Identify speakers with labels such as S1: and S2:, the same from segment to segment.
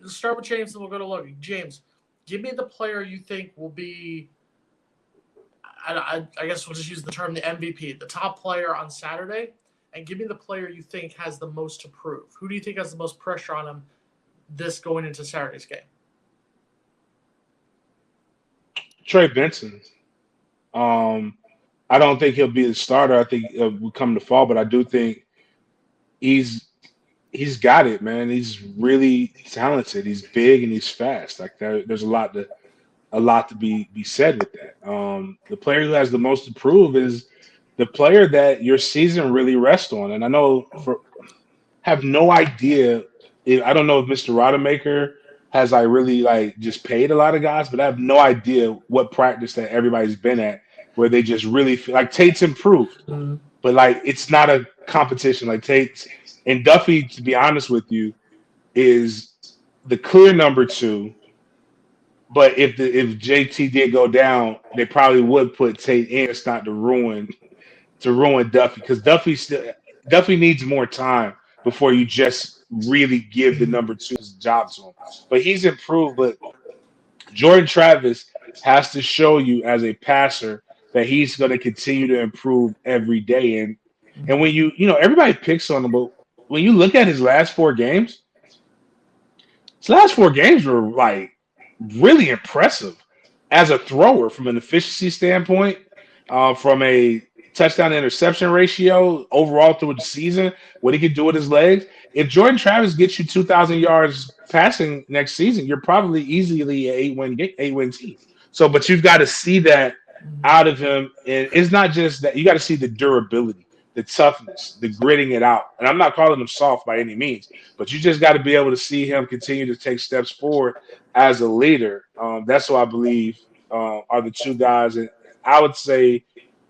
S1: Start with James and we'll go to Logan. James, give me the player you think will be, I guess we'll just use the term the MVP, the top player on Saturday, and give me the player you think has the most to prove. Who do you think has the most pressure on him this going into Saturday's game?
S2: Trey Benson. Um, I don't think he'll be the starter. I think will come to fall, but I do think he's he's got it, man. He's really talented. He's big and he's fast. Like there's a lot to be said with that. The player who has the most to prove is the player that your season really rests on. And I know for have no idea. I don't know if Mr. Rodemaker has like really like just paid a lot of guys, but I have no idea what practice that everybody's been at where they just really feel like Tate's improved,
S1: Mm-hmm.
S2: but like it's not a competition. Like Tate's and Duffy, to be honest with you, is the clear number two. But if JT did go down, they probably would put Tate in. It's not to ruin Duffy because Duffy needs more time before you just really give the number two's job to him. But he's improved. But Jordan Travis has to show you as a passer that he's going to continue to improve every day. And when everybody picks on him, but when you look at his last four games were like really impressive as a thrower from an efficiency standpoint, from a touchdown to interception ratio overall through the season, what he can do with his legs. If Jordan Travis gets you 2,000 yards passing next season, you're probably easily an eight win team. So, but you've got to see that out of him, and it's not just that you got to see the durability, the toughness, the gritting it out. And I'm not calling him soft by any means, but you just got to be able to see him continue to take steps forward as a leader. That's what I believe are the two guys. And I would say,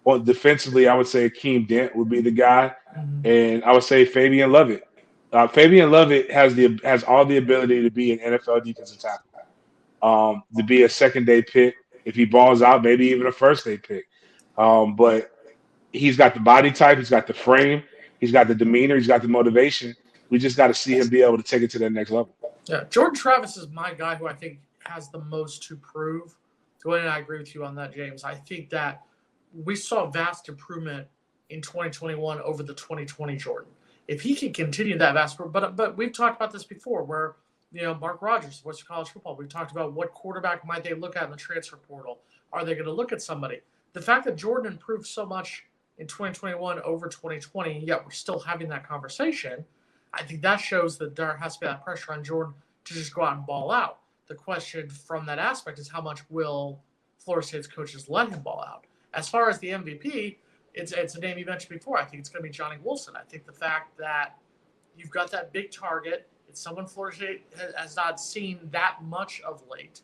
S2: on defensively, I would say Akeem Dent would be the guy,
S1: Mm-hmm.
S2: and I would say Fabian Lovett. Fabian Lovett has all the ability to be an NFL defensive tackle, to be a second day pick if he balls out, maybe even a first day pick. But he's got the body type, he's got the frame, he's got the demeanor, he's got the motivation. We just got to see him be able to take it to that next level.
S1: Yeah, Jordan Travis is my guy who I think has the most to prove. Dwayne and I agree with you on that, James. I think that we saw vast improvement in 2021 over the 2020 Jordan. If he can continue that vast, but we've talked about this before, where Mark Rogers, Western College football. We've talked about what quarterback might they look at in the transfer portal. Are they going to look at somebody? The fact that Jordan improved so much in 2021 over 2020, yet we're still having that conversation, I think that shows that there has to be that pressure on Jordan to just go out and ball out. The question from that aspect is how much will Florida State's coaches let him ball out? As far as the MVP, it's a name you mentioned before. I think it's going to be Johnny Wilson. I think the fact that you've got that big target, it's someone Florida State has not seen that much of late.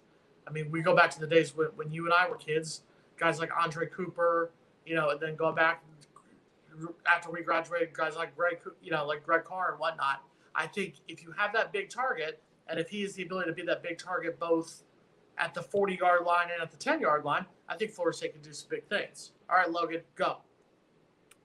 S1: I mean, we go back to the days when you and I were kids, guys like Andre Cooper, and then go back after we graduated, guys like Greg Carr and whatnot. I think if you have that big target, and if he has the ability to be that big target both at the 40-yard line and at the 10-yard line, I think Florida State can do some big things. All right, Logan, go.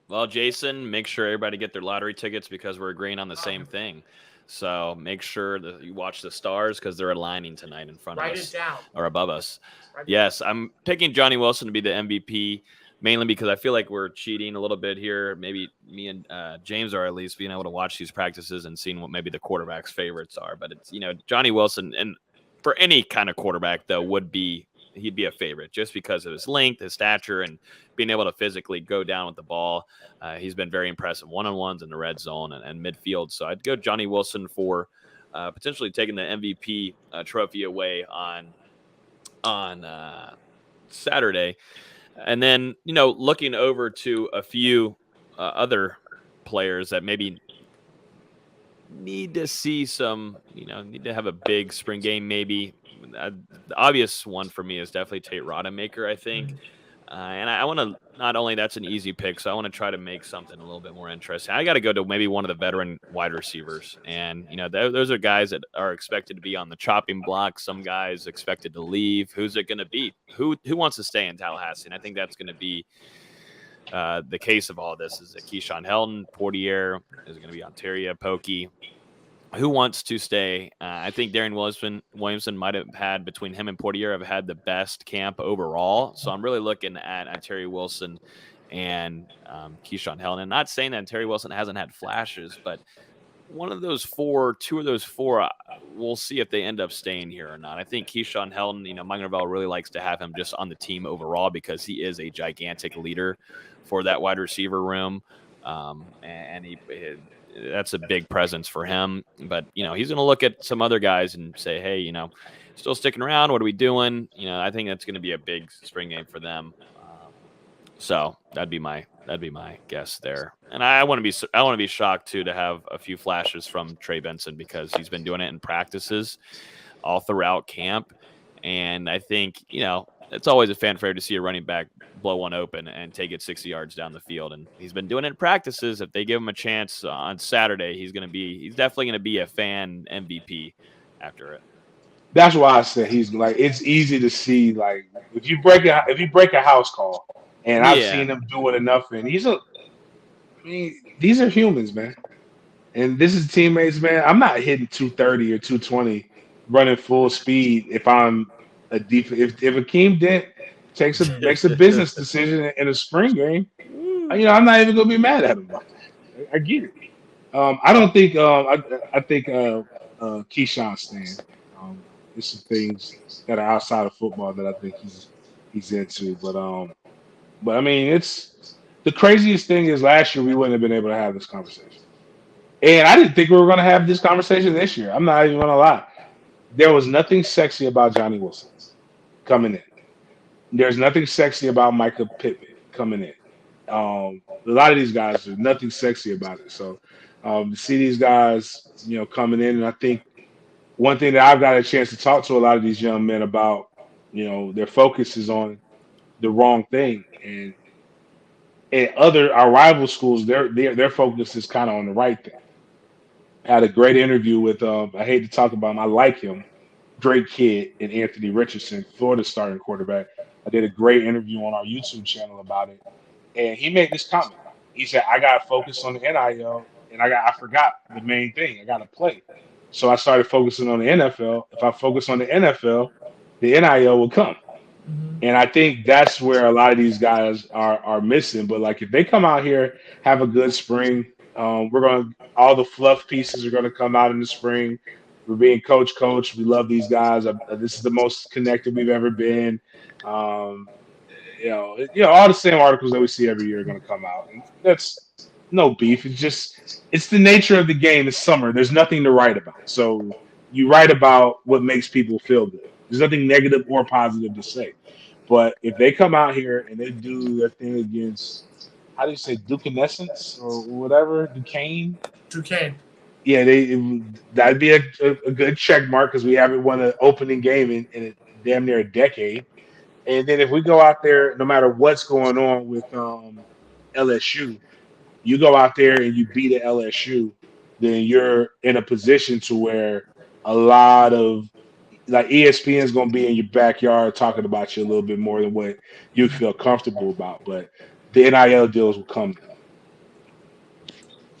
S3: Well, Jason, make sure everybody get their lottery tickets because we're agreeing on the same thing. So make sure that you watch the stars because they're aligning tonight in front of
S1: Write
S3: us
S1: it down.
S3: or above us.
S1: Write it
S3: Yes, I'm picking Johnny Wilson to be the MVP, mainly because I feel like we're cheating a little bit here. Maybe me and James are at least being able to watch these practices and seeing what maybe the quarterback's favorites are. But it's Johnny Wilson, and for any kind of quarterback though, he'd be a favorite just because of his length, his stature, and being able to physically go down with the ball. He's been very impressive one-on-ones in the red zone and midfield. So I'd go Johnny Wilson for potentially taking the MVP trophy away on Saturday. And then, looking over to a few other players that maybe need to see need to have a big spring game maybe. The obvious one for me is definitely Tate Rodemaker, I think. And I want to, not only that's an easy pick, so I want to try to make something a little bit more interesting. I got to go to maybe one of the veteran wide receivers. And, those are guys that are expected to be on the chopping block. Some guys expected to leave. Who's it going to be? Who wants to stay in Tallahassee? And I think that's going to be the case of all this is that Keyshawn Helton, Portier, is going to be Ontario, Pokey, who wants to stay? I think Darren Williamson might have had, between him and Portier, have had the best camp overall. So I'm really looking at Terry Wilson and Keyshawn Helton. Not saying that Terry Wilson hasn't had flashes, but two of those four, we'll see if they end up staying here or not. I think Keyshawn Helton, Mike Norvell really likes to have him just on the team overall because he is a gigantic leader for that wide receiver room. And that's a big presence for him. But, he's going to look at some other guys and say, hey, still sticking around. What are we doing? I think that's going to be a big spring game for them. So that'd be my guess there. And I want to be shocked too to have a few flashes from Trey Benson because he's been doing it in practices all throughout camp. And I think, it's always a fan favorite to see a running back blow one open and take it 60 yards down the field. And he's been doing it in practices. If they give him a chance on Saturday, he's definitely going to be a fan MVP after it.
S2: That's why I said he's like, it's easy to see, like, if you break a house call, and I've seen him do it enough, and these are humans, man. And this is teammates, man. I'm not hitting 230 or 220 running full speed if I'm a defense. If Akeem Dent makes a business decision in a spring game, I'm not even gonna be mad at him about that. I get it. I don't think I think Keyshawn staying. There's some things that are outside of football that I think he's into, but I mean, it's the craziest thing is last year we wouldn't have been able to have this conversation, and I didn't think we were going to have this conversation this year. I'm not even going to lie. There was nothing sexy about Johnny Wilson coming in. There's nothing sexy about Micah Pittman coming in. A lot of these guys, there's nothing sexy about it. So to see these guys, coming in, and I think one thing that I've got a chance to talk to a lot of these young men about, their focus is on the wrong thing, and our rival schools, their focus is kind of on the right thing. I had a great interview with I hate to talk about him, I like him, Drake Kidd and Anthony Richardson, Florida's starting quarterback. I did a great interview on our YouTube channel about it, and he made this comment. He said, "I got to focus on the NIL, and I forgot the main thing. I got to play." So I started focusing on the NFL. If I focus on the NFL, the NIL will come. And I think that's where a lot of these guys are missing. But like if they come out here, have a good spring, all the fluff pieces are gonna come out in the spring. We're being coach. We love these guys. This is the most connected we've ever been. All the same articles that we see every year are gonna come out. And that's no beef. It's the nature of the game. It's summer. There's nothing to write about. So you write about what makes people feel good. There's nothing negative or positive to say. But if they come out here and they do their thing against, how do you say, Duquesne or whatever, Duquesne? Yeah, that'd be a good check mark because we haven't won an opening game in damn near a decade. And then if we go out there, no matter what's going on with LSU, you go out there and you beat an LSU, then you're in a position to where a lot of like ESPN is going to be in your backyard talking about you a little bit more than what you feel comfortable about. But the NIL deals will come.